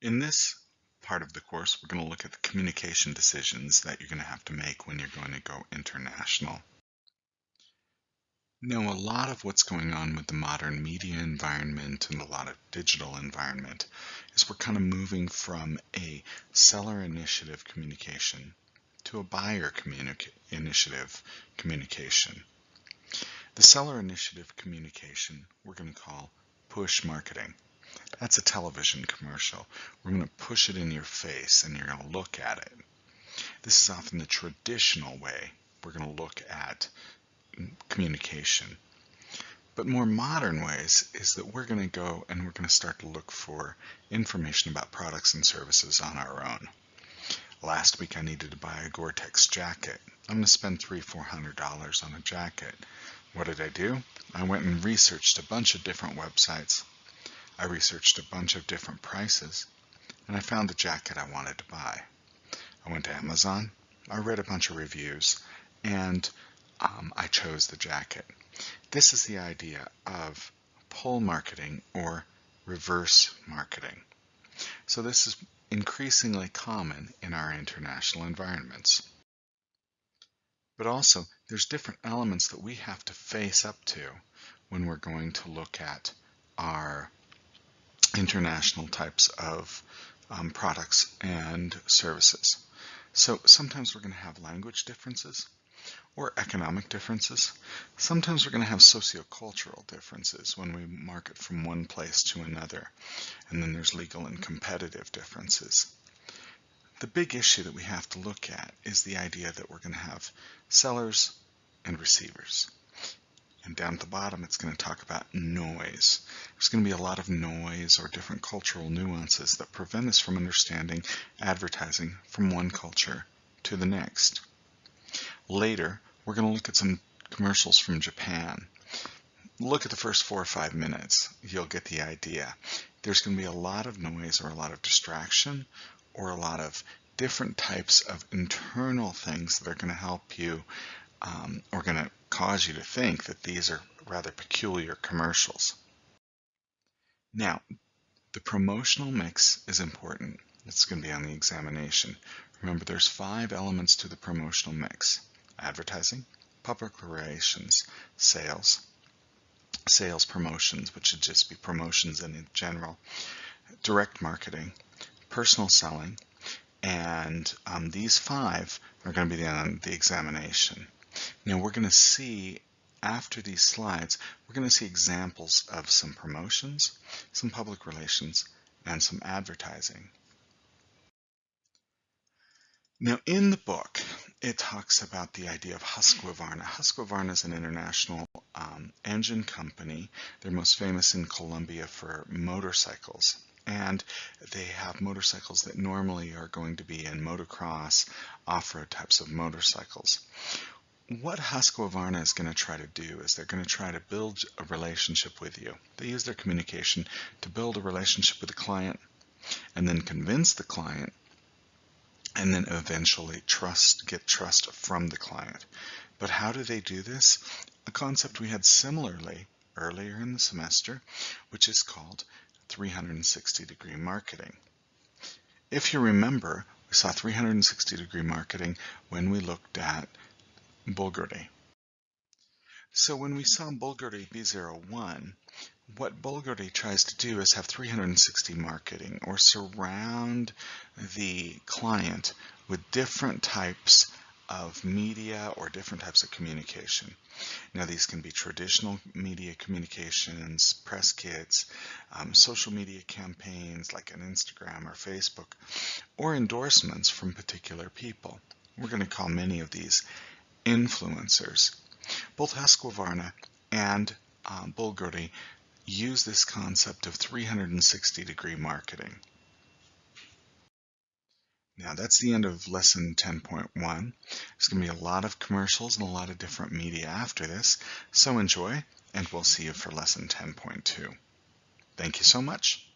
In this part of the course, we're going to look at the communication decisions that you're going to have to make when you're going to go international. Now, a lot of what's going on with the modern media environment and a lot of digital environment is we're kind of moving from a seller initiative communication to a buyer initiative communication. The seller initiative communication we're going to call push marketing. That's a television commercial. We're going to push it in your face and you're going to look at it. This is often the traditional way we're going to look at communication. But more modern ways is that we're going to go and we're going to start to look for information about products and services on our own. Last week I needed to buy a Gore-Tex jacket. I'm going to spend $300-400 on a jacket. What did I do? I went and researched a bunch of different websites. I researched a bunch of different prices, and I found the jacket I wanted to buy. I went to Amazon, I read a bunch of reviews, and I chose the jacket. This is the idea of pull marketing or reverse marketing. So this is increasingly common in our international environments. But also, there's different elements that we have to face up to when we're going to look at our international types of products and services. So sometimes we're going to have language differences or economic differences. Sometimes we're going to have sociocultural differences when we market from one place to another. And then there's legal and competitive differences. The big issue that we have to look at is the idea that we're going to have sellers and receivers. And down at the bottom, it's going to talk about noise. There's going to be a lot of noise or different cultural nuances that prevent us from understanding advertising from one culture to the next. Later, we're going to look at some commercials from Japan. Look at the first 4 or 5 minutes. You'll get the idea. There's going to be a lot of noise or a lot of distraction or a lot of different types of internal things that are going to help you or going to cause you to think that these are rather peculiar commercials. Now, the promotional mix is important. It's going to be on the examination. Remember, there's 5 elements to the promotional mix: advertising, public relations, sales promotions, which should just be promotions in general, direct marketing, personal selling, and these 5 are going to be on the examination. Now we're going to see, after these slides, we're going to see examples of some promotions, some public relations, and some advertising. Now in the book, it talks about the idea of Husqvarna. Husqvarna is an international engine company. They're most famous in Colombia for motorcycles. And they have motorcycles that normally are going to be in motocross, off-road types of motorcycles. What Husqvarna is going to try to do is they're going to try to build a relationship with you. They use their communication to build a relationship with the client and then convince the client and then eventually get trust from the client. But how do they do this? A concept we had similarly earlier in the semester, which is called 360-degree marketing. If you remember, we saw 360-degree marketing when we looked at Bulgari. So when we saw Bulgari B01, what Bulgari tries to do is have 360 marketing, or surround the client with different types of media or different types of communication. Now these can be traditional media communications, press kits, social media campaigns like an Instagram or Facebook, or endorsements from particular people. We're going to call many of these influencers. Both Husqvarna and Bulgari use this concept of 360-degree marketing. Now that's the end of lesson 10.1. There's going to be a lot of commercials and a lot of different media after this, so enjoy, and we'll see you for lesson 10.2. Thank you so much.